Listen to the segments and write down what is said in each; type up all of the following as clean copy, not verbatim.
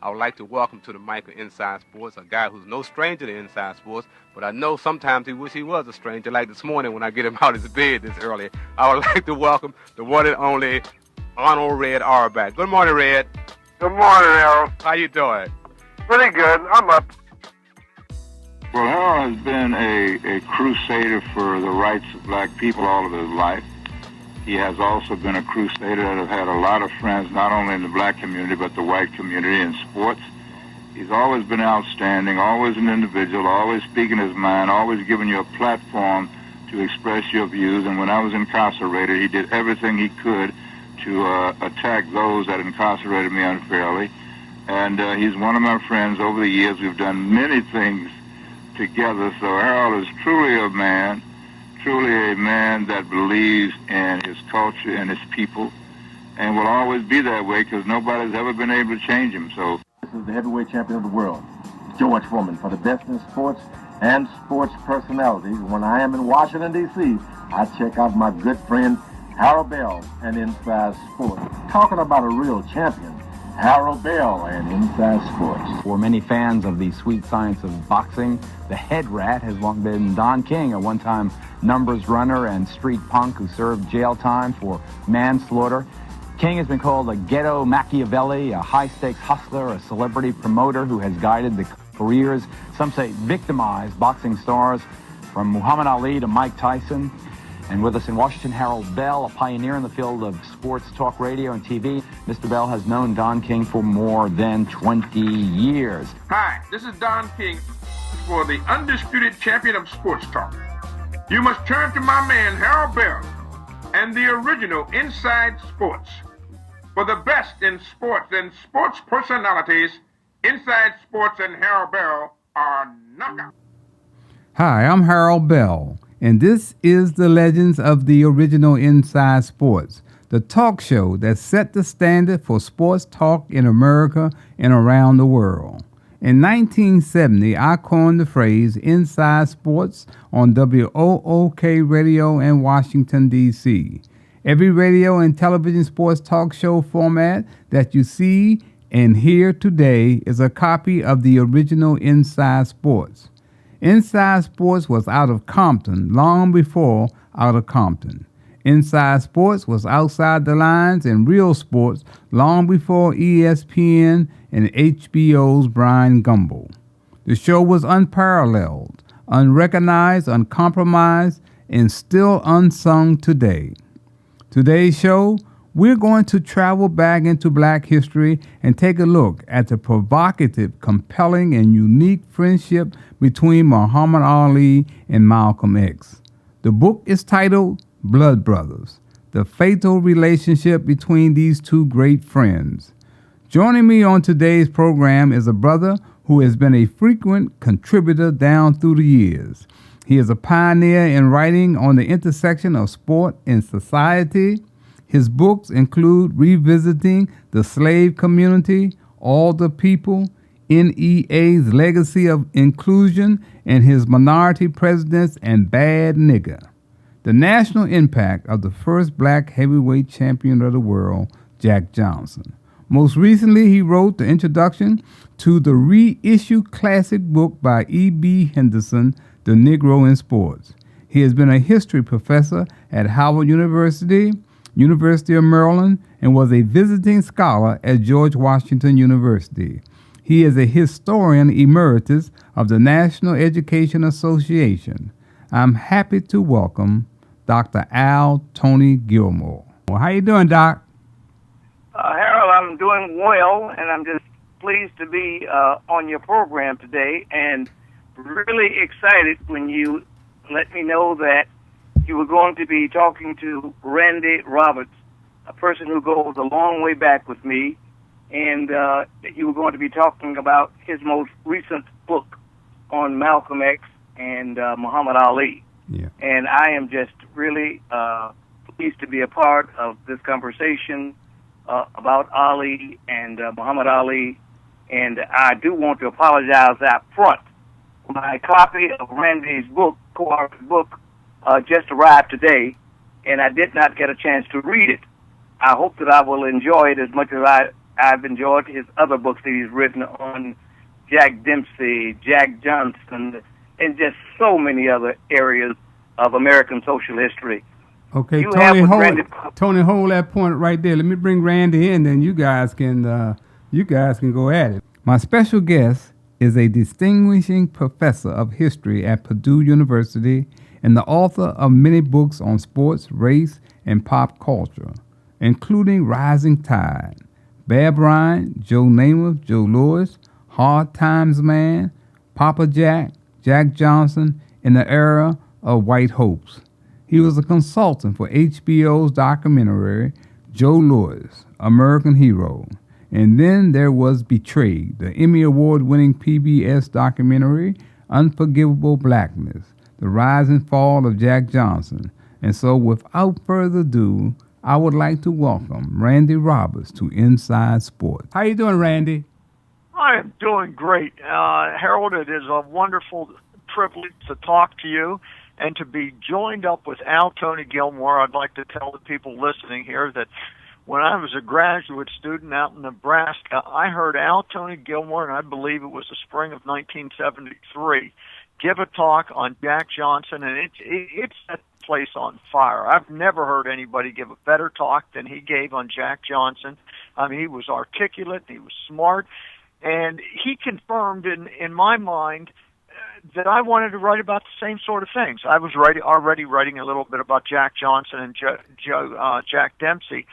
I would like to welcome to the mic of Inside Sports a guy who's no stranger to Inside Sports, but I know sometimes he wish he was a stranger, like this morning when I get him out of his bed this early. I would like to welcome the one and only Arnold Red Auerbach. Good morning, Red. Good morning, Harold. How you doing? Pretty good. I'm up. Well, Harold has been a crusader for the rights of black people all of his life. He has also been a crusader that has had a lot of friends, not only in the black community, but the white community in sports. He's always been outstanding, always an individual, always speaking his mind, always giving you a platform to express your views. And when I was incarcerated, he did everything he could to attack those that incarcerated me unfairly. And he's one of my friends. Over the years, we've done many things together. So Harold is truly a man that believes in his culture and his people, and will always be that way because nobody's ever been able to change him. So this is the heavyweight champion of the world, George Foreman, for the best in sports and sports personalities. When I am in Washington, D.C., I check out my good friend Harold Bell and Inside Sports. Talking about a real champion, Harold Bell and Inside Sports. For many fans of the sweet science of boxing, the head rat has long been Don King, a one-time numbers runner and street punk who served jail time for manslaughter. King has been called a ghetto Machiavelli, a high-stakes hustler, a celebrity promoter who has guided the careers, some say victimized, boxing stars from Muhammad Ali to Mike Tyson. And with us in Washington, Harold Bell, a pioneer in the field of sports talk radio and TV. Mr. Bell has known Don King for more than 20 years. Hi, this is Don King for the undisputed champion of sports talk. You must turn to my man, Harold Bell, and the original Inside Sports. For the best in sports and sports personalities, Inside Sports and Harold Bell are knockout. Hi, I'm Harold Bell, and this is the Legends of the Original Inside Sports, the talk show that set the standard for sports talk in America and around the world. In 1970, I coined the phrase Inside Sports on WOOK Radio in Washington, D.C. Every radio and television sports talk show format that you see and hear today is a copy of the original Inside Sports. Inside Sports was out of Compton long before Out of Compton. Inside Sports was outside the lines and real sports long before ESPN and HBO's Brian Gumbel. The show was unparalleled, unrecognized, uncompromised, and still unsung today. Today's show, we're going to travel back into black history and take a look at the provocative, compelling, and unique friendship between Muhammad Ali and Malcolm X. The book is titled Blood Brothers, the fatal relationship between these two great friends. Joining me on today's program is a brother who has been a frequent contributor down through the years. He is a pioneer in writing on the intersection of sport and society. His books include Revisiting the Slave Community, All the People, NEA's Legacy of Inclusion, and his Minority Presidents and Bad Nigga. The national impact of the first black heavyweight champion of the world, Jack Johnson. Most recently, he wrote the introduction to the reissued classic book by E.B. Henderson, The Negro in Sports. He has been a history professor at Howard University, University of Maryland, and was a visiting scholar at George Washington University. He is a historian emeritus of the National Education Association. I'm happy to welcome Dr. Al Tony Gilmore. Well, how you doing, Doc? Harold, I'm doing well, and I'm just pleased to be on your program today, and really excited when you let me know that you were going to be talking to Randy Roberts, a person who goes a long way back with me, and you were going to be talking about his most recent book on Malcolm X and Muhammad Ali. Yeah. And I am just really pleased to be a part of this conversation about Ali and Muhammad Ali. And I do want to apologize up front. My copy of Randy's book, co-authored book, just arrived today, and I did not get a chance to read it. I hope that I will enjoy it as much as I I've enjoyed his other books that he's written on Jack Dempsey, Jack Johnson, and just so many other areas of American social history. Okay, You have with Tony, hold that point right there. Let me bring Randy in, then you guys can go at it. My special guest is a distinguishing professor of history at Purdue University and the author of many books on sports, race, and pop culture, including Rising Tide, Bear Bryant, Joe Namath, Joe Louis, Hard Times Man, Papa Jack, Jack Johnson, in the era of White Hopes. He was a consultant for HBO's documentary, Joe Louis, American Hero. And then there was Betrayed, the Emmy Award-winning PBS documentary, Unforgivable Blackness, the rise and fall of Jack Johnson. And so without further ado, I would like to welcome Randy Roberts to Inside Sports. How you doing, Randy? I am doing great. Harold, it is a wonderful privilege to talk to you and to be joined up with Al Tony Gilmore. I'd like to tell the people listening here that when I was a graduate student out in Nebraska, I heard Al Tony Gilmore, and I believe it was the spring of 1973, give a talk on Jack Johnson, and it set the place on fire. I've never heard anybody give a better talk than he gave on Jack Johnson. I mean, he was articulate, he was smart, and he confirmed in my mind that I wanted to write about the same sort of things. I was already writing a little bit about Jack Johnson and Jack Dempsey,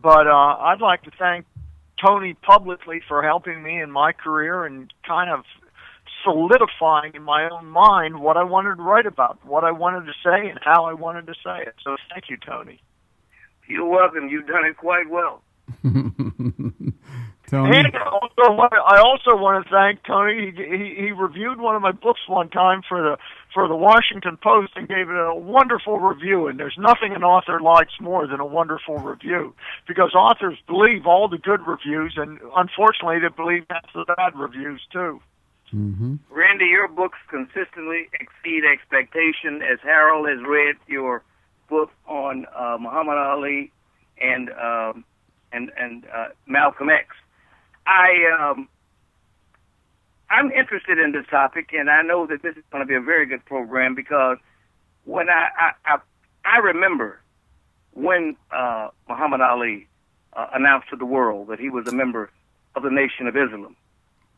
but I'd like to thank Tony publicly for helping me in my career and kind of solidifying in my own mind what I wanted to write about, what I wanted to say, and how I wanted to say it. So thank you, Tony. You're welcome. You've done it quite well. Tony. And I also want to thank Tony. He reviewed one of my books one time for the Washington Post and gave it a wonderful review. And there's nothing an author likes more than a wonderful review, because authors believe all the good reviews, and unfortunately they believe half the bad reviews too. Mm-hmm. Randy, your books consistently exceed expectation. As Harold has read your book on Muhammad Ali and Malcolm X. I'm interested in this topic, and I know that this is going to be a very good program, because when I remember when Muhammad Ali announced to the world that he was a member of the Nation of Islam,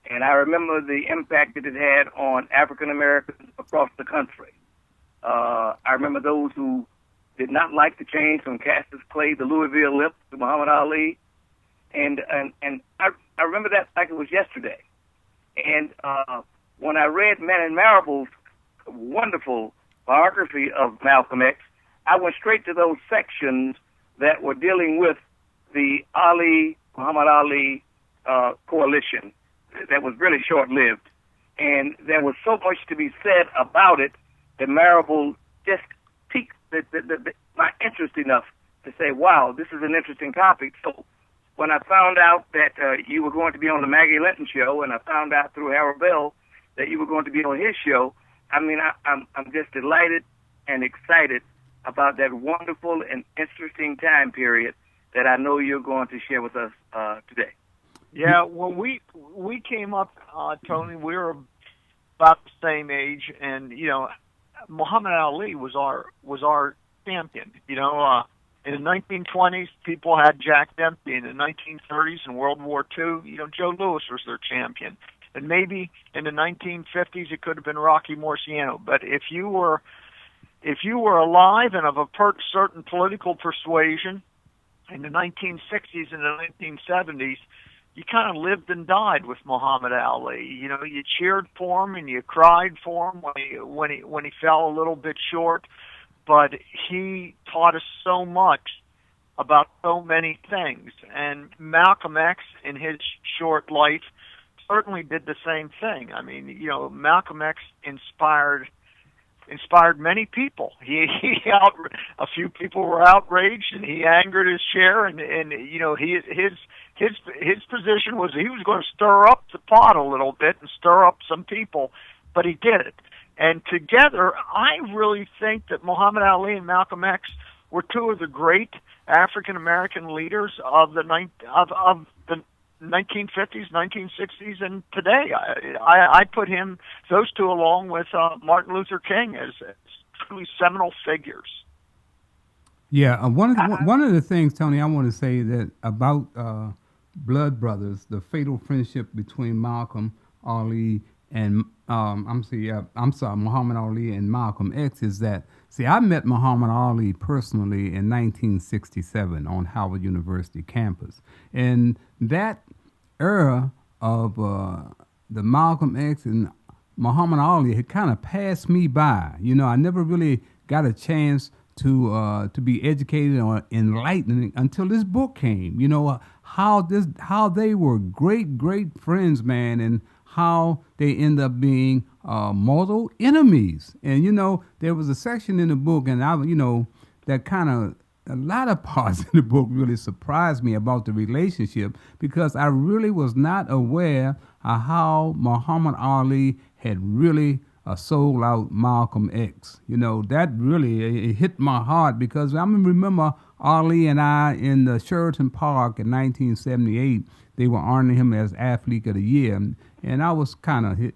and I remember the impact that it had on African Americans across the country. I remember those who did not like the change from Cassius Clay, the Louisville Lip, to Muhammad Ali. And I remember that like it was yesterday. And when I read Manning Marable's wonderful biography of Malcolm X, I went straight to those sections that were dealing with the Muhammad Ali coalition that was really short-lived. And there was so much to be said about it that Marable just piqued my interest enough to say, wow, this is an interesting topic. So when I found out that you were going to be on the Maggie Linton show, and I found out through Harold Bell that you were going to be on his show, I mean, I'm just delighted and excited about that wonderful and interesting time period that I know you're going to share with us today. Yeah, well, we came up, Tony. We were about the same age, and Muhammad Ali was our champion. In the 1920s, people had Jack Dempsey. In the 1930s and World War II, Joe Louis was their champion. And maybe in the 1950s, it could have been Rocky Marciano. But if you were alive and of a certain political persuasion in the 1960s and the 1970s, you kind of lived and died with Muhammad Ali. You cheered for him and you cried for him when he fell a little bit short. But he taught us so much about so many things. And Malcolm X, in his short life, certainly did the same thing. I mean, Malcolm X inspired many people. A few people were outraged, and he angered his share. And his position was he was going to stir up the pot a little bit and stir up some people, but he did it. And together, I really think that Muhammad Ali and Malcolm X were two of the great African American leaders of the 1950s, 1960s, and today. I put those two along with Martin Luther King as truly seminal figures. Yeah, one of the things, Tony, I want to say that about Blood Brothers, the fatal friendship between Malcolm Ali and Muhammad Ali and Malcolm X is that, I met Muhammad Ali personally in 1967 on Howard University campus. And that era of the Malcolm X and Muhammad Ali had kind of passed me by. I never really got a chance to be educated or enlightened until this book came. How they were great friends, man, and how they end up being mortal enemies. And there was a section in the book, and that kind of, a lot of parts in the book really surprised me about the relationship, because I really was not aware of how Muhammad Ali had really sold out Malcolm X. That really it hit my heart, because I remember Ali and I in the Sheraton Park in 1978. They were honoring him as Athlete of the Year, and I was kind of his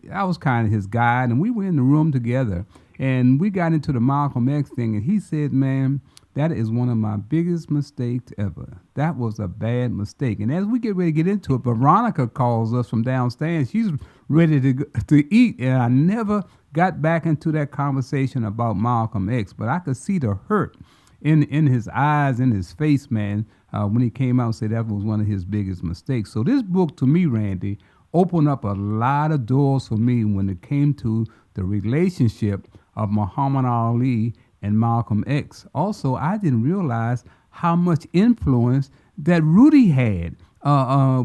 guide, and we were in the room together, and we got into the Malcolm X thing, and he said, "Man, that is one of my biggest mistakes ever. That was a bad mistake." And as we get ready to get into it, Veronica calls us from downstairs. She's ready to eat, and I never got back into that conversation about Malcolm X, but I could see the hurt in his eyes, in his face, man, when he came out and said that was one of his biggest mistakes. So this book, to me, Randy, opened up a lot of doors for me when it came to the relationship of Muhammad Ali and Malcolm X. Also, I didn't realize how much influence that Rudy had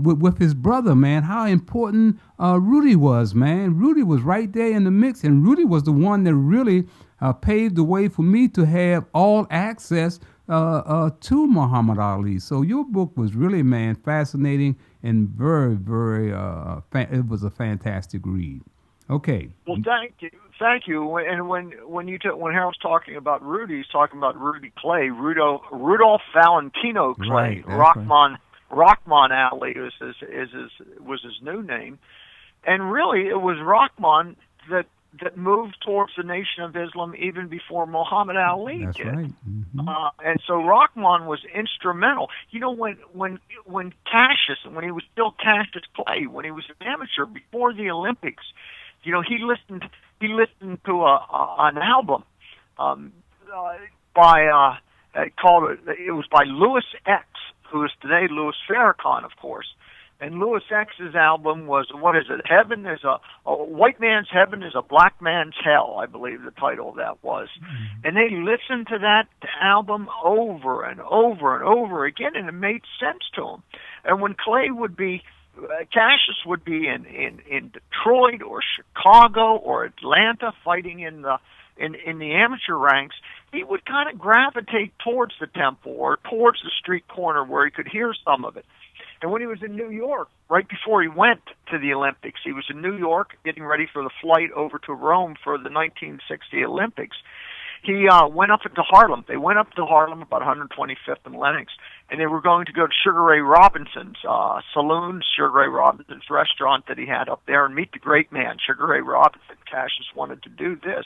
with his brother, man, how important Rudy was, man. Rudy was right there in the mix, and Rudy was the one that really paved the way for me to have all access to Muhammad Ali. So your book was really, man, fascinating and very, very, it was a fantastic read. Okay. Well, thank you. And when Harold's talking about Rudy, he's talking about Rudy Clay, Rudolph Valentino Clay, right, Rahman Ali was his new name, and really it was Rahman that moved towards the Nation of Islam even before Muhammad Ali That's did. Right. Mm-hmm. And so Rahman was instrumental. When Cassius, when he was still Cassius Clay, when he was an amateur before the Olympics, he listened to an album by Louis X, who is today Louis Farrakhan, of course. And Louis X's album was, what is it? Heaven is a white man's heaven is a black man's hell, I believe the title of that was. Mm-hmm. And they listened to that album over and over and over again, and it made sense to them. And when Cassius would be in Detroit or Chicago or Atlanta fighting in the amateur ranks, he would kind of gravitate towards the temple or towards the street corner where he could hear some of it. And when he was in New York, right before he went to the Olympics, he was in New York getting ready for the flight over to Rome for the 1960 Olympics. He went up into Harlem. They went up to Harlem, about 125th and Lenox, and they were going to go to Sugar Ray Robinson's saloon, Sugar Ray Robinson's restaurant that he had up there, and meet the great man, Sugar Ray Robinson. Cassius wanted to do this.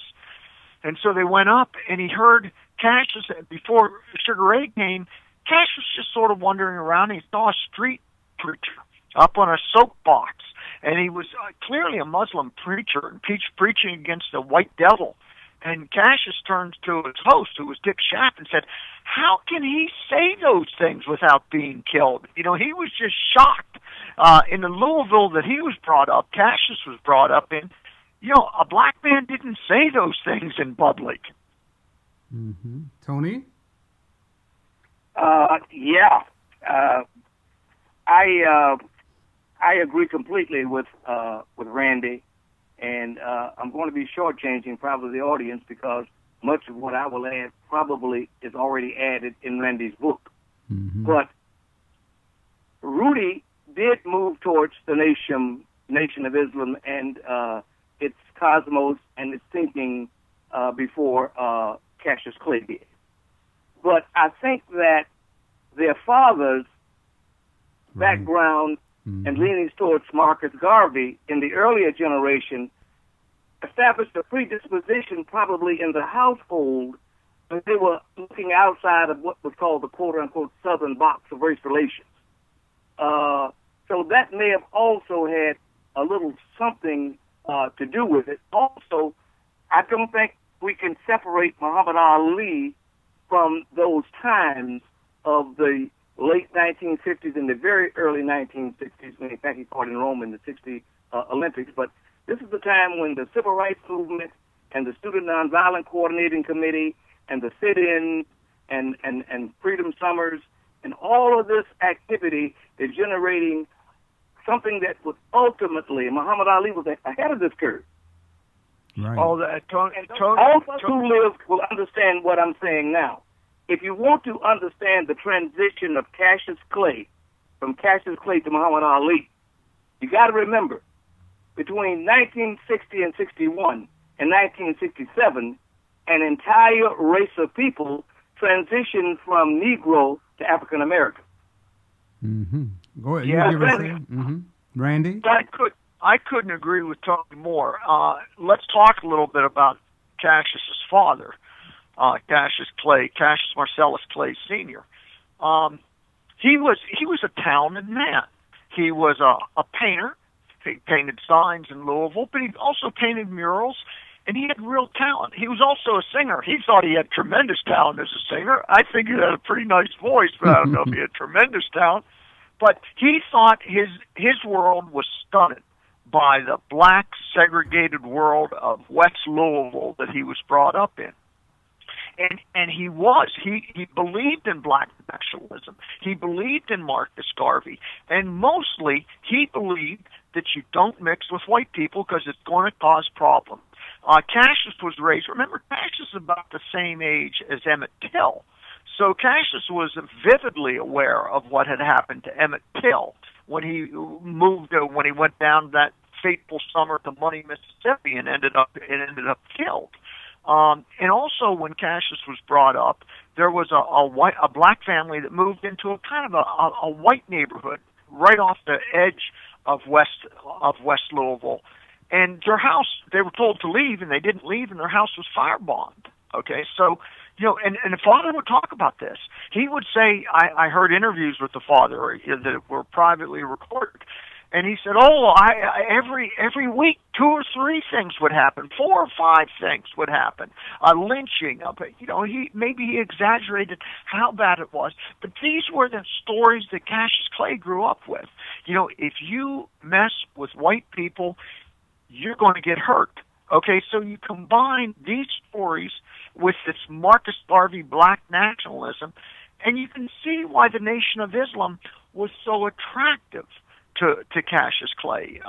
And so they went up, and he heard Cassius, before Sugar Ray came, Cash was just sort of wandering around. He saw a street preacher up on a soapbox, and he was clearly a Muslim preacher and preaching against the white devil. And Cassius turned to his host, who was Dick Schaap, and said, "How can he say those things without being killed?" He was just shocked. In the Louisville that he was brought up, Cassius was brought up in, a black man didn't say those things in public. Mm-hmm. Tony? I agree completely with Randy, and I'm going to be shortchanging probably the audience because much of what I will add probably is already added in Randy's book. Mm-hmm. But Rudy did move towards the Nation of Islam and its cosmos and its thinking before Cassius Clay did. But I think that their father's background and leaning towards Marcus Garvey in the earlier generation established a predisposition probably in the household when they were looking outside of what was called the quote-unquote southern box of race relations. So that may have also had a little something to do with it. Also, I don't think we can separate Muhammad Ali from those times of the late 1950s and the very early 1960s, when in fact he fought in Rome in the 60 Olympics. But this is the time when the Civil Rights Movement and the Student Nonviolent Coordinating Committee and the sit-ins and Freedom Summers and all of this activity is generating something that was ultimately, Muhammad Ali was ahead of this curve. Right. All that, Tony, all of us who live will understand what I'm saying now. If you want to understand the transition of Cassius Clay, from Cassius Clay to Muhammad Ali, you got to remember, between 1960 and 61 and 1967, an entire race of people transitioned from Negro to African American. Mm-hmm. Go ahead. Yeah, you give us mm-hmm. Randy? I couldn't agree with Tony more. Let's talk a little bit about Cassius's father, Cassius Marcellus Clay Sr. He was a talented man. He was a painter. He painted signs in Louisville, but he also painted murals, and he had real talent. He was also a singer. He thought he had tremendous talent as a singer. I think he had a pretty nice voice, but I don't know if he had tremendous talent. But he thought his world was stunted by the black segregated world of West Louisville that he was brought up in. And he believed in black nationalism. He believed in Marcus Garvey. And mostly, he believed that you don't mix with white people because it's going to cause problems. Cassius was raised, remember, Cassius is about the same age as Emmett Till. So Cassius was vividly aware of what had happened to Emmett Till when he when he went down that fateful summer to Money, Mississippi, and ended up killed. And also, when Cassius was brought up, there was a black family that moved into a kind of a white neighborhood right off the edge of West Louisville, and their house, they were told to leave, and they didn't leave, and their house was firebombed. Okay, so and the father would talk about this. He would say, I heard interviews with the father that were privately recorded. And he said, every week, 2 or 3 things would happen, 4 or 5 things would happen. A lynching, he exaggerated how bad it was, but these were the stories that Cassius Clay grew up with. If you mess with white people, you're going to get hurt. Okay, so you combine these stories with this Marcus Garvey black nationalism, and you can see why the Nation of Islam was so attractive to Cassius Clay.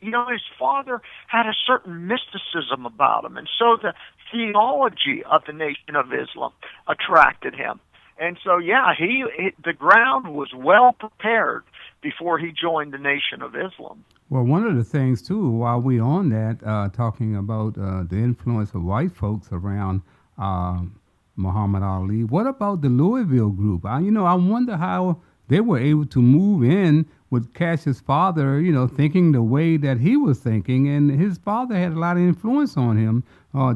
His father had a certain mysticism about him, and so the theology of the Nation of Islam attracted him. And so, the ground was well prepared before he joined the Nation of Islam. Well, one of the things, too, while we're on that, talking about the influence of white folks around Muhammad Ali, what about the Louisville group? I wonder how they were able to move in with Cassius' father, thinking the way that he was thinking. And his father had a lot of influence on him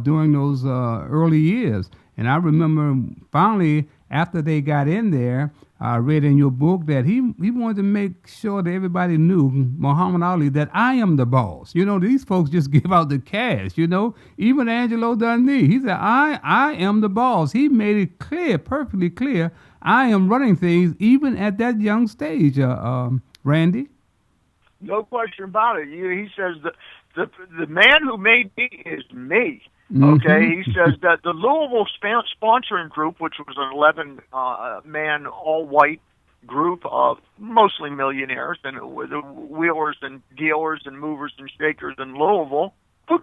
during those early years. And I remember finally, after they got in there, I read in your book that he wanted to make sure that everybody knew, Muhammad Ali, that I am the boss. These folks just give out the cash, Even Angelo Dundee, he said, I am the boss. He made it clear, perfectly clear, I am running things even at that young stage, Randy? No question about it. He says that the man who made me is me. Okay, he says that the Louisville sponsoring group, which was an 11-man all-white group of mostly millionaires and wheelers and dealers and movers and shakers in Louisville, who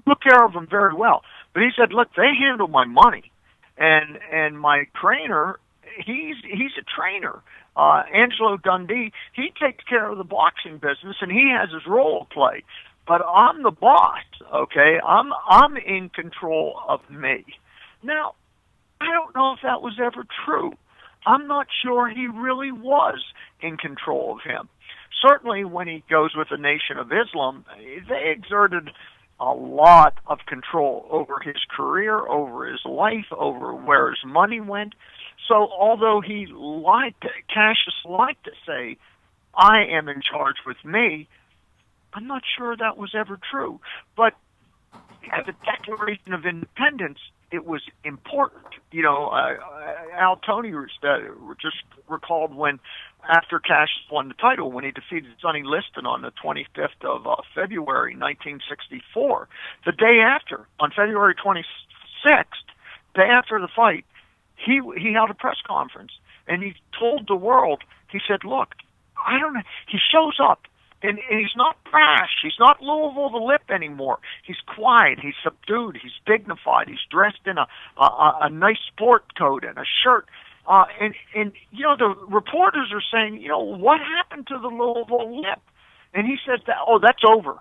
took care of them very well. But he said, look, they handle my money, and my trainer, he's a trainer. Angelo Dundee, he takes care of the boxing business, and he has his role to play. But I'm the boss, okay? I'm in control of me. Now, I don't know if that was ever true. I'm not sure he really was in control of him. Certainly when he goes with the Nation of Islam, they exerted a lot of control over his career, over his life, over where his money went. So although Cassius liked to say, I am in charge with me, I'm not sure that was ever true. But at the Declaration of Independence, it was important. Al Toney just recalled when, after Cassius won the title, when he defeated Sonny Liston on the 25th of February 1964, the day after, on February 26th, day after the fight, he held a press conference, and he told the world, he said, look, I don't know, he shows up, and he's not brash. He's not Louisville the Lip anymore. He's quiet. He's subdued. He's dignified. He's dressed in a nice sport coat and a shirt. And the reporters are saying, what happened to the Louisville Lip? And he says, that's over.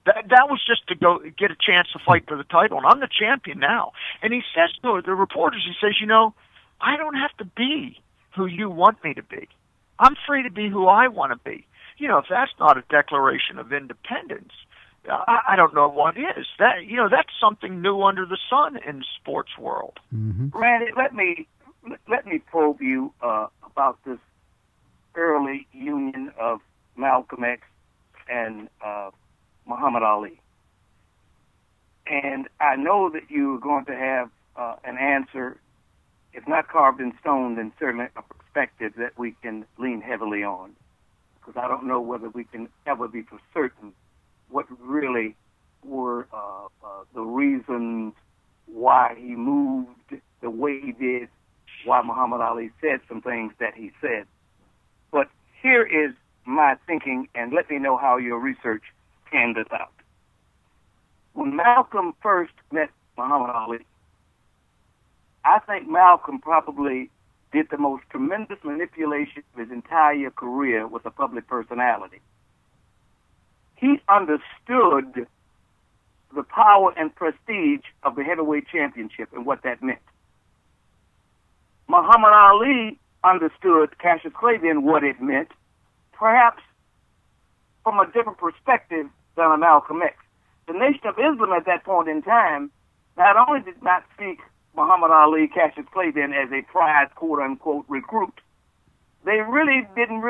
That was just to go get a chance to fight for the title, and I'm the champion now. And he says to the reporters, he says, I don't have to be who you want me to be. I'm free to be who I want to be. If that's not a Declaration of Independence, I don't know what is. That's something new under the sun in the sports world. Mm-hmm. Randy, let me probe you about this early union of Malcolm X and Muhammad Ali. And I know that you're going to have an answer, if not carved in stone, then certainly a perspective that we can lean heavily on. Because I don't know whether we can ever be for certain what really were the reasons why he moved the way he did, why Muhammad Ali said some things that he said. But here is my thinking, and let me know how your research panned this out. When Malcolm first met Muhammad Ali, I think Malcolm probably did the most tremendous manipulation of his entire career with a public personality. He understood the power and prestige of the heavyweight championship and what that meant. Muhammad Ali understood, Cassius Clay then, what it meant, perhaps from a different perspective than a Malcolm X. The Nation of Islam at that point in time not only did not seek Muhammad Ali, Cassius Clay then, as a prize, quote-unquote, recruit, they really didn't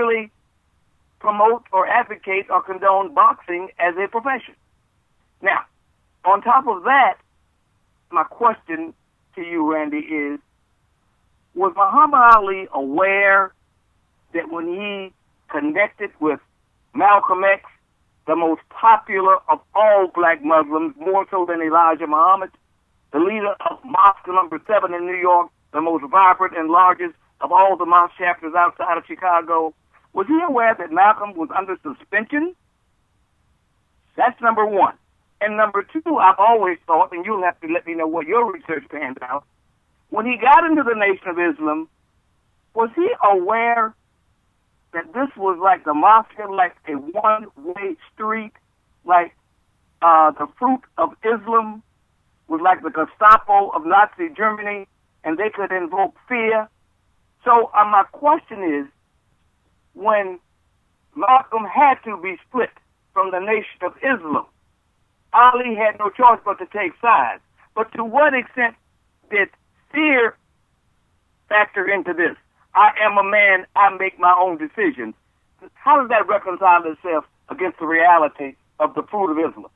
promote or advocate or condone boxing as a profession. Now, on top of that, my question to you, Randy, is, was Muhammad Ali aware that when he connected with Malcolm X, the most popular of all black Muslims, more so than Elijah Muhammad, the leader of Mosque number 7 in New York, the most vibrant and largest of all the mosque chapters outside of Chicago, was he aware that Malcolm was under suspension? That's number one. And number two, I've always thought, and you'll have to let me know what your research panned out, when he got into the Nation of Islam, was he aware that this was like the mafia, like a one-way street, like the fruit of Islam was like the Gestapo of Nazi Germany, and they could invoke fear? So my question is, when Malcolm had to be split from the Nation of Islam, Ali had no choice but to take sides. But to what extent did fear factor into this? I am a man, I make my own decisions. How does that reconcile itself against the reality of the fruit of Islam?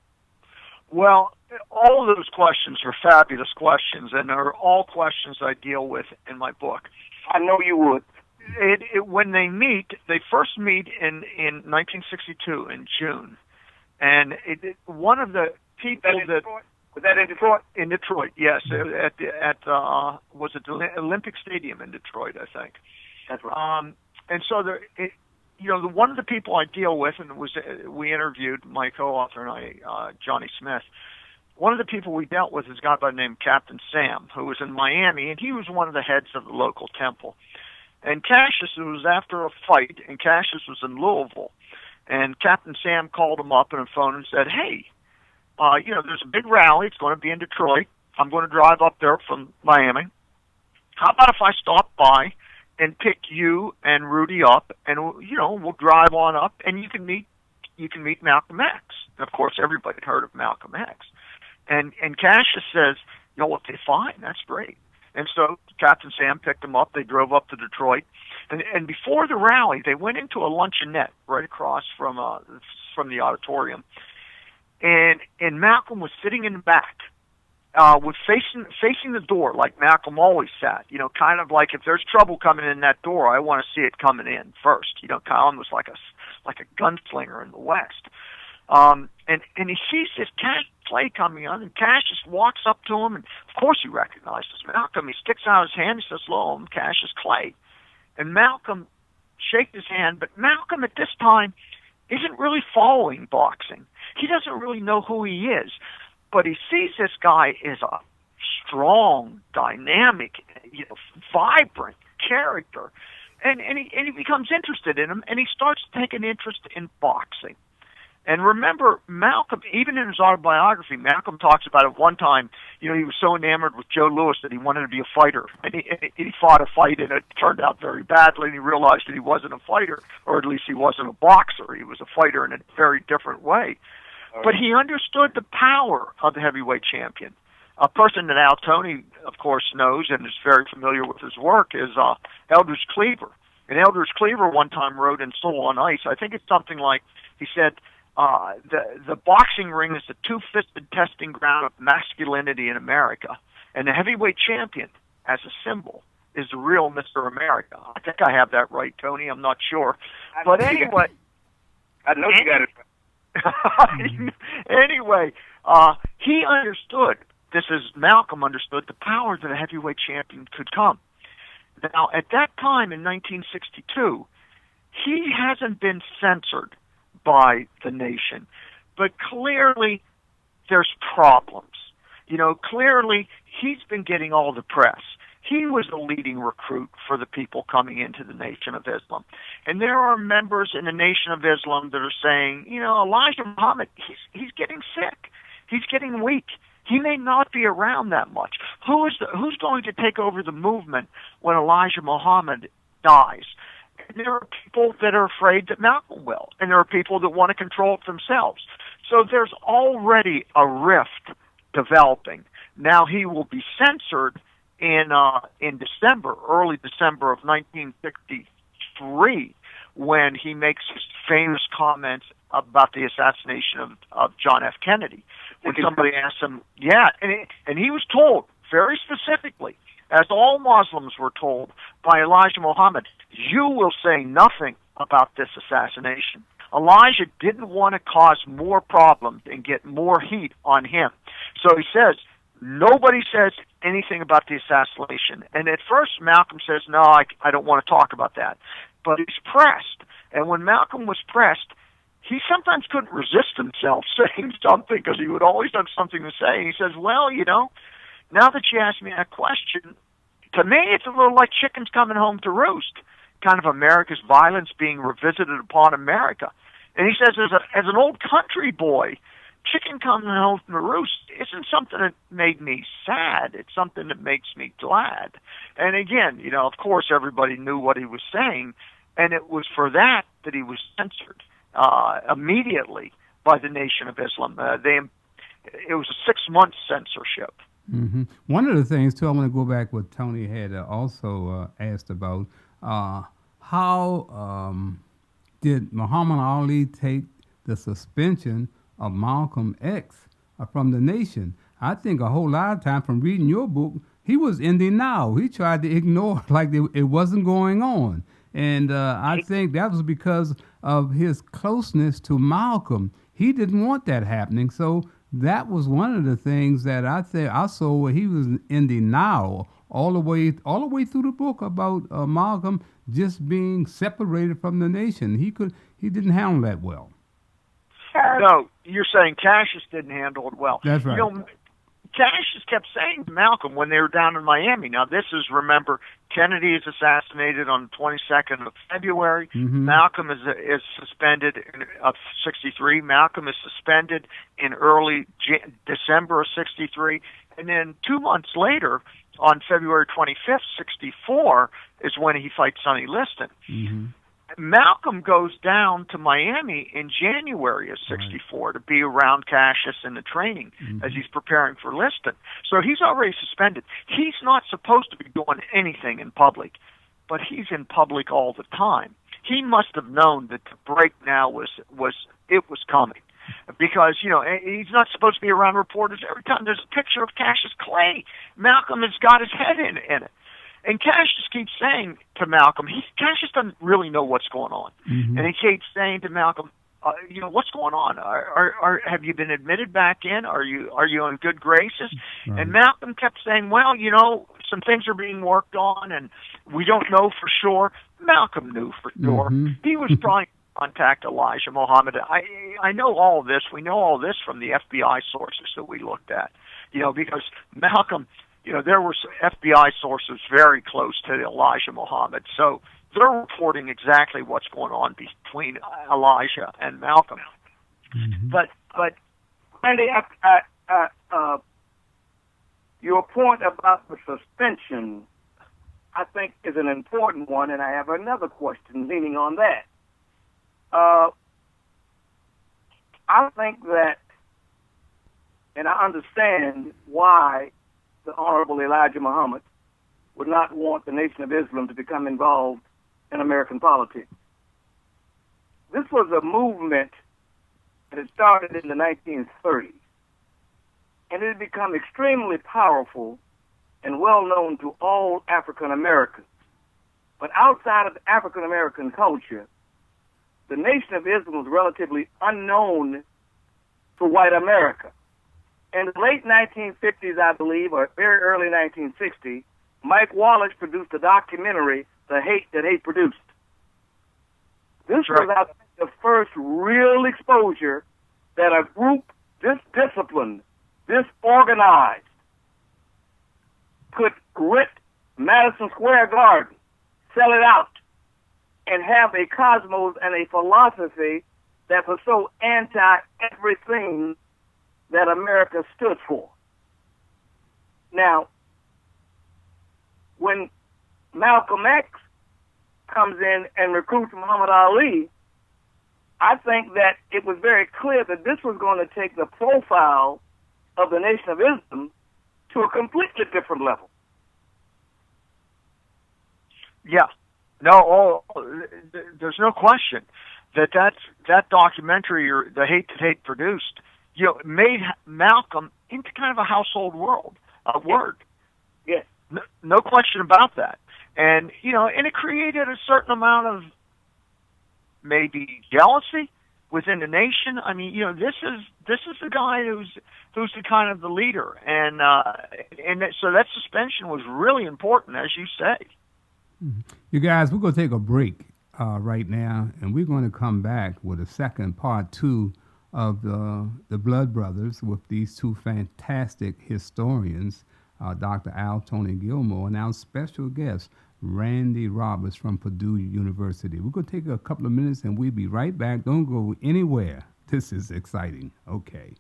Well, all of those questions are fabulous questions, and they're all questions I deal with in my book. I know you would. When they first meet in 1962 in June, and one of the people was that in Detroit? In Detroit, yes, was it the Olympic Stadium in Detroit, I think. That's right. And so one of the people I deal with, and we interviewed, my co-author and I, Johnny Smith. One of the people we dealt with is a guy by the name of Captain Sam, who was in Miami, and he was one of the heads of the local temple. And Cassius, it was after a fight, and Cassius was in Louisville. And Captain Sam called him up on the phone and said, hey, there's a big rally. It's going to be in Detroit. I'm going to drive up there from Miami. How about if I stop by and pick you and Rudy up, and we'll drive on up, and you can meet Malcolm X. And of course, everybody heard of Malcolm X. And Cassius says, okay, fine, that's great. And so Captain Sam picked them up. They drove up to Detroit, and before the rally, they went into a luncheonette right across from the auditorium, and Malcolm was sitting in the back, was facing the door like Malcolm always sat. Kind of like if there's trouble coming in that door, I want to see it coming in first. Kind of almost like a gunslinger in the West. And he sees this Cassius Clay coming on, and Cassius walks up to him, and of course he recognizes Malcolm. He sticks out his hand, he says, "Hello, I'm Cassius Clay." And Malcolm shakes his hand, but Malcolm at this time isn't really following boxing. He doesn't really know who he is, but he sees this guy as a strong, dynamic, vibrant character, and he becomes interested in him, and he starts to take an interest in boxing. And remember, Malcolm, even in his autobiography, Malcolm talks about it one time, he was so enamored with Joe Louis that he wanted to be a fighter. And he fought a fight, and it turned out very badly, and he realized that he wasn't a fighter, or at least he wasn't a boxer. He was a fighter in a very different way. But he understood the power of the heavyweight champion. A person that Al Tony, of course, knows and is very familiar with his work is Eldridge Cleaver. And Eldridge Cleaver one time wrote in Soul on Ice, I think it's something like, he said, the boxing ring is the two-fisted testing ground of masculinity in America, and the heavyweight champion, as a symbol, is the real Mr. America. I think I have that right, Tony. I'm not sure. But anyway... I know you got it. Anyway, he understood, Malcolm understood, the power that a heavyweight champion could come. Now, at that time in 1962, he hasn't been censored by the nation, but clearly there's problems. Clearly he's been getting all the press. He was the leading recruit for the people coming into the Nation of Islam. And there are members in the Nation of Islam that are saying, Elijah Muhammad, he's getting sick. He's getting weak. He may not be around that much. Who's going to take over the movement when Elijah Muhammad dies? And there are people that are afraid that Malcolm will, and there are people that want to control it themselves. So there's already a rift developing. Now he will be censored in December, early December of 1963, when he makes his famous comments about the assassination of John F. Kennedy. When somebody asked him, and he was told very specifically, as all Muslims were told by Elijah Muhammad, you will say nothing about this assassination. Elijah didn't want to cause more problems and get more heat on him. So he says, nobody says anything about the assassination. And at first Malcolm says, no, I don't want to talk about that. But he's pressed. And when Malcolm was pressed, he sometimes couldn't resist himself saying something because he would always have something to say. And he says, well, now that you asked me that question, to me it's a little like chickens coming home to roost, kind of America's violence being revisited upon America. And he says, as an old country boy, chicken coming home to roost isn't something that made me sad. It's something that makes me glad. And again, of course everybody knew what he was saying, and it was for that he was censored immediately by the Nation of Islam. It was a 6-month censorship. Mm-hmm. One of the things, too, I want to go back what Tony had also asked about, how did Muhammad Ali take the suspension of Malcolm X from the nation? I think a whole lot of time from reading your book, he was in denial. He tried to ignore like it wasn't going on. And I think that was because of his closeness to Malcolm. He didn't want that happening. So that was one of the things that I think I saw where he was in denial all the way through the book about Malcolm just being separated from the nation. He didn't handle that well. No, you're saying Cassius didn't handle it well. That's right. Cassius kept saying to Malcolm when they were down in Miami. Now, this is, remember, Kennedy is assassinated on the 22nd of February. Mm-hmm. Malcolm is suspended of 63. Malcolm is suspended in early December of 63. And then 2 months later, on February 25th, 64, is when he fights Sonny Liston. Mm-hmm. Malcolm goes down to Miami in January of 64 to be around Cassius in the training as he's preparing for Liston. So he's already suspended. He's not supposed to be doing anything in public, but he's in public all the time. He must have known that the break now was coming. Because, he's not supposed to be around reporters every time there's a picture of Cassius Clay. Malcolm has got his head in it. And Cassius keeps saying to Malcolm, Cassius doesn't really know what's going on. Mm-hmm. And he keeps saying to Malcolm, what's going on? Have you been admitted back in? Are you in good graces? Right. And Malcolm kept saying, well, some things are being worked on, and we don't know for sure. Malcolm knew for sure. Mm-hmm. He was trying to contact Elijah Muhammad. I know all of this. We know all this from the FBI sources that we looked at, because Malcolm, there were some FBI sources very close to Elijah Muhammad. So they're reporting exactly what's going on between Elijah and Malcolm. Mm-hmm. But Randy, your point about the suspension, I think, is an important one, and I have another question leaning on that. I think that, and I understand why the Honorable Elijah Muhammad would not want the Nation of Islam to become involved in American politics. This was a movement that had started in the 1930s, and it had become extremely powerful and well known to all African Americans. But outside of African American culture, the Nation of Islam was relatively unknown to white America. In the late 1950s, I believe, or very early 1960s, Mike Wallace produced a documentary, The Hate That Hate Produced. This was, I think, the first real exposure that a group this disciplined, this organized, could rent Madison Square Garden, sell it out, and have a cosmos and a philosophy that was so anti-everything that America stood for. Now, when Malcolm X comes in and recruits Muhammad Ali, I think that it was very clear that this was going to take the profile of the Nation of Islam to a completely different level. Yeah. No, there's no question that documentary, or The Hate That Hate Produced, made Malcolm into kind of a household word. Yes. No question about that. And, and it created a certain amount of maybe jealousy within the nation. I mean, this is the guy who's the kind of the leader. And so that suspension was really important, as you say. You guys, we're going to take a break right now, and we're going to come back with a second part 2 of the Blood Brothers with these two fantastic historians, Dr. Al Tony Gilmore, and our special guest, Randy Roberts from Purdue University. We're going to take a couple of minutes, and we'll be right back. Don't go anywhere. This is exciting. Okay.